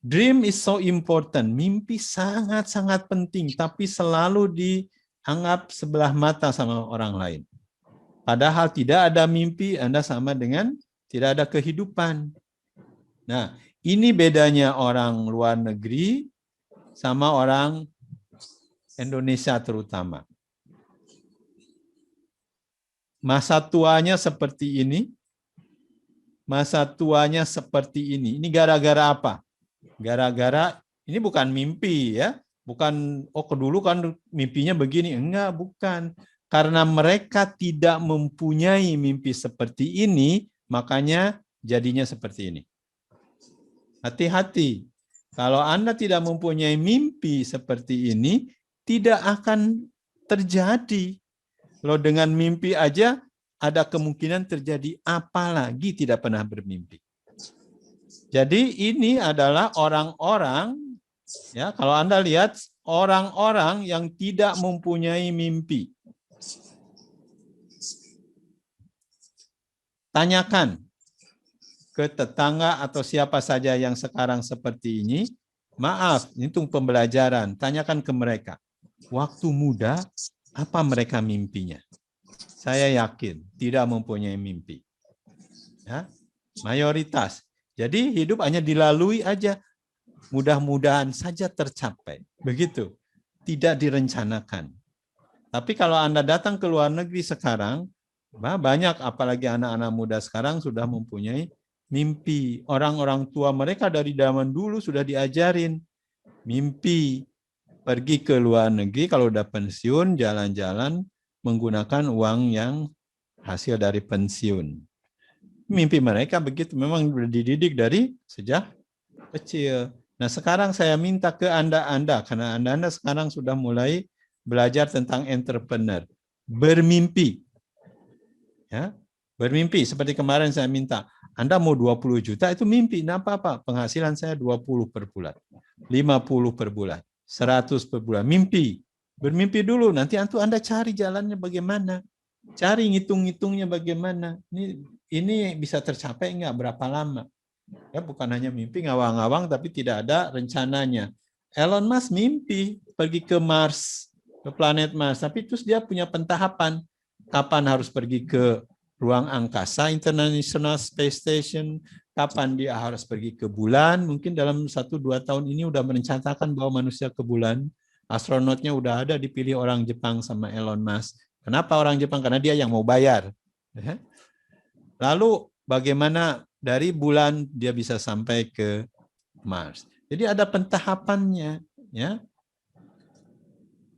Dream is so important. Mimpi sangat-sangat penting, tapi selalu dianggap sebelah mata sama orang lain. Padahal tidak ada mimpi, Anda sama dengan tidak ada kehidupan. Nah, ini bedanya orang luar negeri sama orang Indonesia terutama. Masa tuanya seperti ini, masa tuanya seperti ini. Ini gara-gara apa? Gara-gara ini bukan mimpi ya, bukan dulu kan mimpinya begini, enggak, bukan. Karena mereka tidak mempunyai mimpi seperti ini, makanya jadinya seperti ini. Hati-hati. Kalau Anda tidak mempunyai mimpi seperti ini, tidak akan terjadi. Kalau dengan mimpi aja ada kemungkinan terjadi, apalagi tidak pernah bermimpi. Jadi ini adalah orang-orang, ya, kalau Anda lihat orang-orang yang tidak mempunyai mimpi. Tanyakan ke tetangga atau siapa saja yang sekarang seperti ini, maaf, itu pembelajaran, tanyakan ke mereka. Waktu muda, apa mereka mimpinya? Saya yakin tidak mempunyai mimpi. Ya, mayoritas. Jadi hidup hanya dilalui aja. Mudah-mudahan saja tercapai. Begitu. Tidak direncanakan. Tapi kalau Anda datang ke luar negeri sekarang, banyak apalagi anak-anak muda sekarang sudah mempunyai mimpi. Orang-orang tua mereka dari zaman dulu sudah diajarin mimpi. Pergi ke luar negeri, kalau udah pensiun, jalan-jalan menggunakan uang yang hasil dari pensiun. Mimpi mereka begitu, memang dididik dari sejak kecil. Nah, sekarang saya minta ke Anda, karena Anda sekarang sudah mulai belajar tentang entrepreneur. Bermimpi. Ya, bermimpi. Seperti kemarin saya minta, Anda mau 20 juta, itu mimpi. Nah, apa-apa, penghasilan saya 20 per bulan. 50 per bulan. 100 per bulan. Mimpi. Bermimpi dulu, nanti Anda cari jalannya bagaimana. Cari ngitung-ngitungnya bagaimana. Ini bisa tercapai enggak, berapa lama. Ya, bukan hanya mimpi ngawang-ngawang tapi tidak ada rencananya. Elon Musk mimpi pergi ke Mars, ke planet Mars, tapi terus dia punya pentahapan. Kapan harus pergi ke ruang angkasa, International Space Station, kapan dia harus pergi ke bulan, mungkin dalam 1-2 tahun ini udah merencanakan bahwa manusia ke bulan. Astronotnya udah ada, dipilih orang Jepang sama Elon Musk. Kenapa orang Jepang? Karena dia yang mau bayar. Lalu bagaimana dari bulan dia bisa sampai ke Mars. Jadi ada pentahapannya, ya.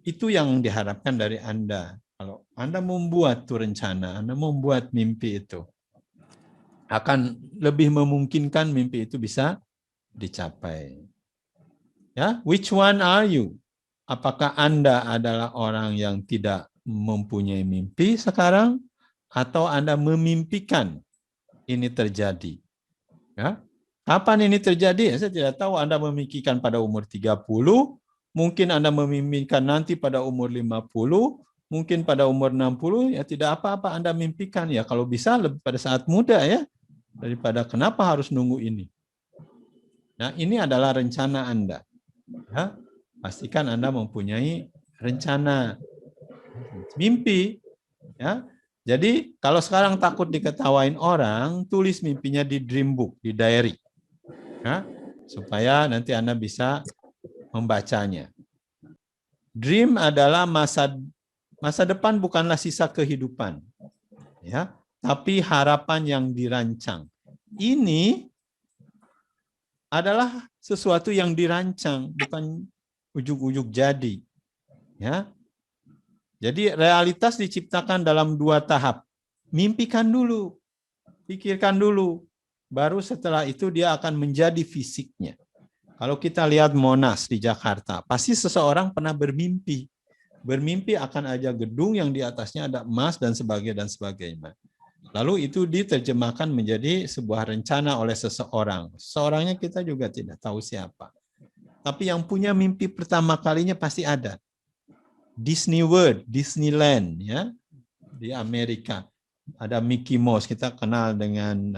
Itu yang diharapkan dari Anda. Kalau Anda membuat tuh rencana, Anda membuat mimpi itu, akan lebih memungkinkan mimpi itu bisa dicapai. Ya, which one are you? Apakah Anda adalah orang yang tidak mempunyai mimpi sekarang, atau Anda memimpikan ini terjadi? Ya. Kapan ini terjadi? Saya tidak tahu. Anda memimpikan pada umur 30, mungkin Anda memimpikan nanti pada umur 50, mungkin pada umur 60, ya tidak apa-apa Anda mimpikan. Ya kalau bisa lebih pada saat muda ya, daripada kenapa harus nunggu ini. Nah, ini adalah rencana Anda. Ya, pastikan Anda mempunyai rencana. Mimpi. Ya. Jadi kalau sekarang takut diketawain orang, tulis mimpinya di dream book, di diary. Ya, supaya nanti Anda bisa membacanya. Dream adalah masa depan, bukanlah sisa kehidupan, ya, tapi harapan yang dirancang. Ini adalah sesuatu yang dirancang, bukan ujuk-ujuk jadi. Ya, jadi realitas diciptakan dalam 2 tahap. Mimpikan dulu, pikirkan dulu. Baru setelah itu dia akan menjadi fisiknya. Kalau kita lihat Monas di Jakarta, pasti seseorang pernah bermimpi. Bermimpi akan ada gedung yang di atasnya ada emas dan sebagainya. Lalu itu diterjemahkan menjadi sebuah rencana oleh seseorang. Seorangnya kita juga tidak tahu siapa. Tapi yang punya mimpi pertama kalinya pasti ada. Disney World, Disneyland, ya, di Amerika. Ada Mickey Mouse, kita kenal dengan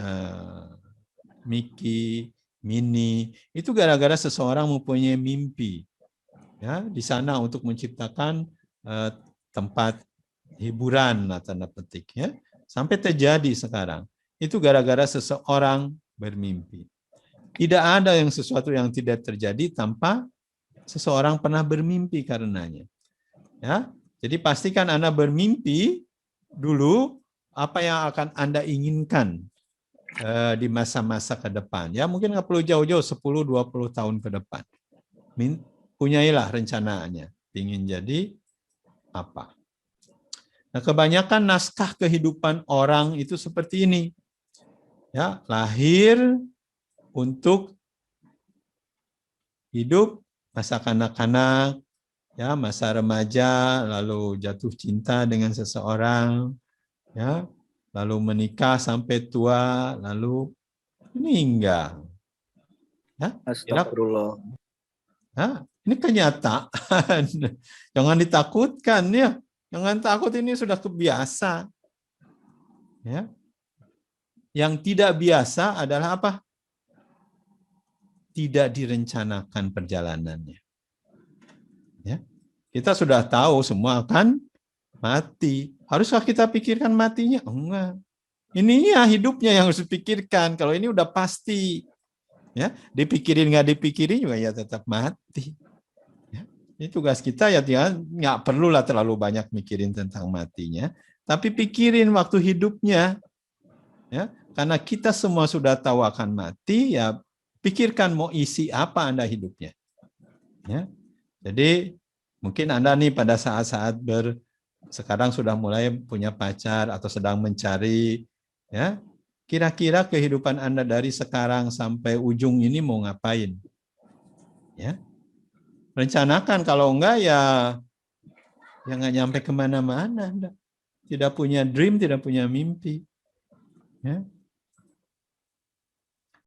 Mickey, mini. Itu gara-gara seseorang mempunyai mimpi. Ya, di sana untuk menciptakan tempat hiburan, tanda petik. Ya. Sampai terjadi sekarang. Itu gara-gara seseorang bermimpi. Tidak ada yang sesuatu yang tidak terjadi tanpa seseorang pernah bermimpi karenanya. Ya, jadi pastikan Anda bermimpi dulu apa yang akan Anda inginkan di masa-masa ke depan. Ya, mungkin nggak perlu jauh-jauh, 10-20 tahun ke depan. Punyailah rencanaannya. Ingin jadi apa? Nah, kebanyakan naskah kehidupan orang itu seperti ini. Ya, lahir untuk hidup masa kanak-kanak, ya, masa remaja, lalu jatuh cinta dengan seseorang, ya, lalu menikah sampai tua, lalu meninggal. Ya, Astagfirullah. ya, ini kenyataan. Jangan ditakutkan ya. Jangan takut, ini sudah kebiasa. Ya. Yang tidak biasa adalah apa? Tidak direncanakan perjalanannya. Ya. Kita sudah tahu semua akan mati. Haruskah kita pikirkan matinya? Enggak. Ini ya hidupnya yang harus dipikirkan. Kalau ini udah pasti. Ya, dipikirin nggak dipikirin juga ya tetap mati. Ya. Ini tugas kita ya, nggak perlulah terlalu banyak mikirin tentang matinya. Tapi pikirin waktu hidupnya. Ya, karena kita semua sudah tahu akan mati, ya pikirkan mau isi apa Anda hidupnya. Ya. Jadi mungkin Anda nih pada saat-saat sekarang sudah mulai punya pacar atau sedang mencari, ya. Kira-kira kehidupan Anda dari sekarang sampai ujung ini mau ngapain? Ya. Rencanakan, kalau enggak ya nggak nyampe kemana-mana Anda. Tidak punya dream, tidak punya mimpi. Ya.